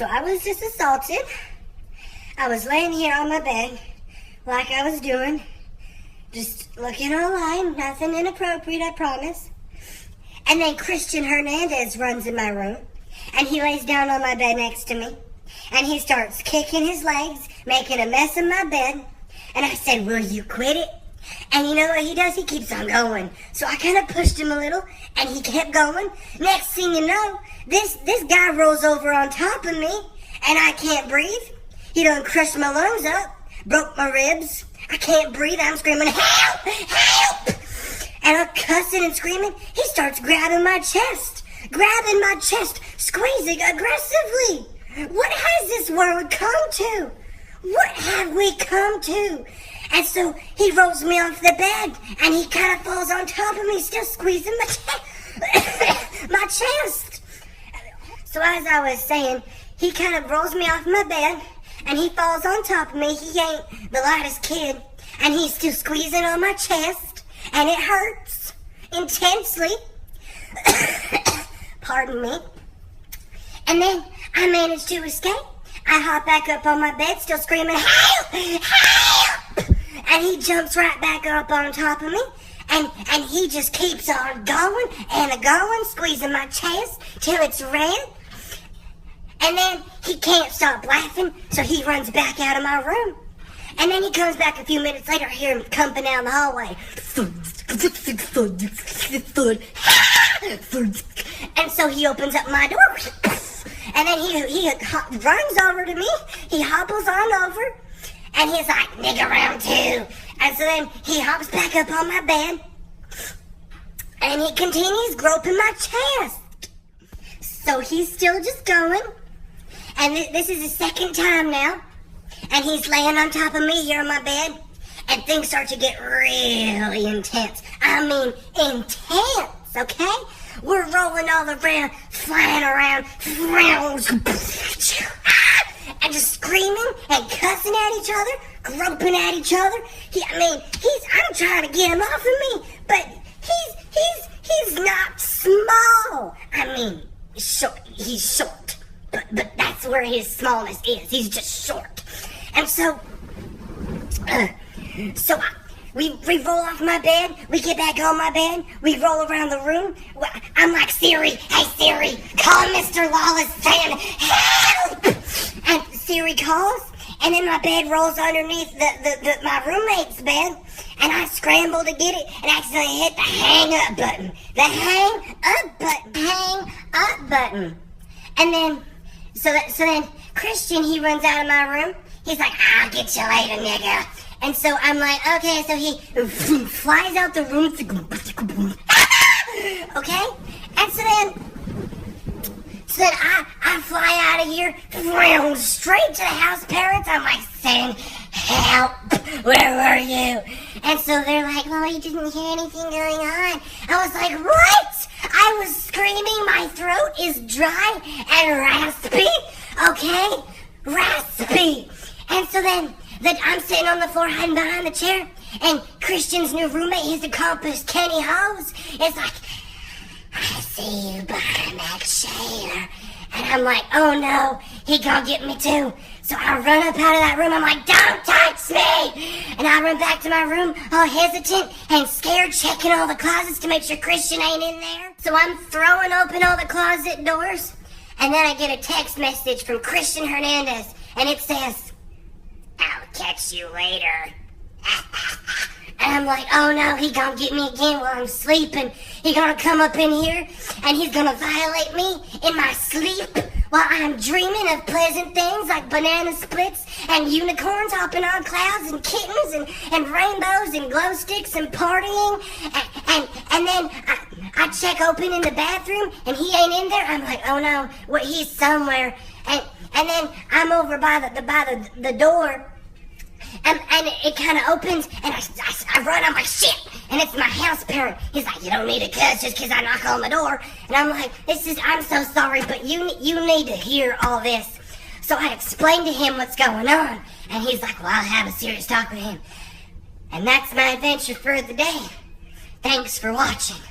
So I was just assaulted. I was laying here on my bed, like I was doing, just looking online, nothing inappropriate, I promise. And then Christian Hernandez runs in my room, and he lays down on my bed next to me, and he starts kicking his legs, making a mess of my bed. And I said, will you quit it? And you know what he does? He keeps on going. So I kind of pushed him a little, and he kept going. Next thing you know, this guy rolls over on top of me, and I can't breathe. He done crushed my lungs up, broke my ribs. I can't breathe. I'm screaming, help! Help! And I'm cussing and screaming. He starts grabbing my chest, squeezing aggressively. What has this world come to? What have we come to? And so he rolls me off the bed, and he kind of falls on top of me, still squeezing my chest. So as I was saying, he kind of rolls me off my bed, and he falls on top of me. He ain't the lightest kid, and he's still squeezing on my chest, and it hurts intensely. Pardon me. And then I managed to escape. I hop back up on my bed, still screaming, help! Help! And he jumps right back up on top of me, and he just keeps on going and going, squeezing my chest till it's red. And then he can't stop laughing, so he runs back out of my room. And then he comes back a few minutes later, I hear him comping down the hallway. And so he opens up my door. And then he runs over to me, he hobbles on over, and he's like, nigga round two. And so then he hops back up on my bed, and he continues groping my chest. So he's still just going, and this is the second time now, and he's laying on top of me here on my bed, and things start to get really intense. I mean, intense, okay? We're rolling all around, flying around, and just screaming and cussing at each other, groping at each other. I'm trying to get him off of me, but he's not small. I mean, short. He's short, but that's where his smallness is. He's just short, and we roll off my bed, we get back on my bed, we roll around the room. I'm like, Siri, hey Siri, call Mr. Lawless saying, help! And Siri calls, and then my bed rolls underneath my roommate's bed, and I scramble to get it, and accidentally hit the hang up button. The hang up button. And then, so then Christian, he runs out of my room. He's like, I'll get you later, nigga. And so I'm like, okay, so he flies out the room. Okay? And so then I fly out of here, straight to the house parents. I'm like saying, help, where were you? And so they're like, well, you didn't hear anything going on. I was like, what? I was screaming, my throat is dry and raspy, okay? Raspy. And so then I'm sitting on the floor hiding behind the chair, and Christian's new roommate, his accomplice, Kenny Hose, is like, I see you behind that chair. And I'm like, oh no, he gonna get me too. So I run up out of that room, I'm like, don't touch me! And I run back to my room, all hesitant and scared, checking all the closets to make sure Christian ain't in there. So I'm throwing open all the closet doors, and then I get a text message from Christian Hernandez, and it says, I'll catch you later. And I'm like, oh no, he gonna get me again while I'm sleeping. He gonna come up in here, and he's gonna violate me in my sleep while I'm dreaming of pleasant things like banana splits and unicorns hopping on clouds and kittens and rainbows and glow sticks and partying. And then I check open in the bathroom, and he ain't in there. I'm like, oh no, he's somewhere. And then I'm over by the door. And it kind of opens, and I run on my shit, and it's my house parent. He's like, you don't need to cuss just because I knock on the door. And I'm like, I'm so sorry, but you need to hear all this. So I explained to him what's going on, and he's like, well, I'll have a serious talk with him. And that's my adventure for the day. Thanks for watching.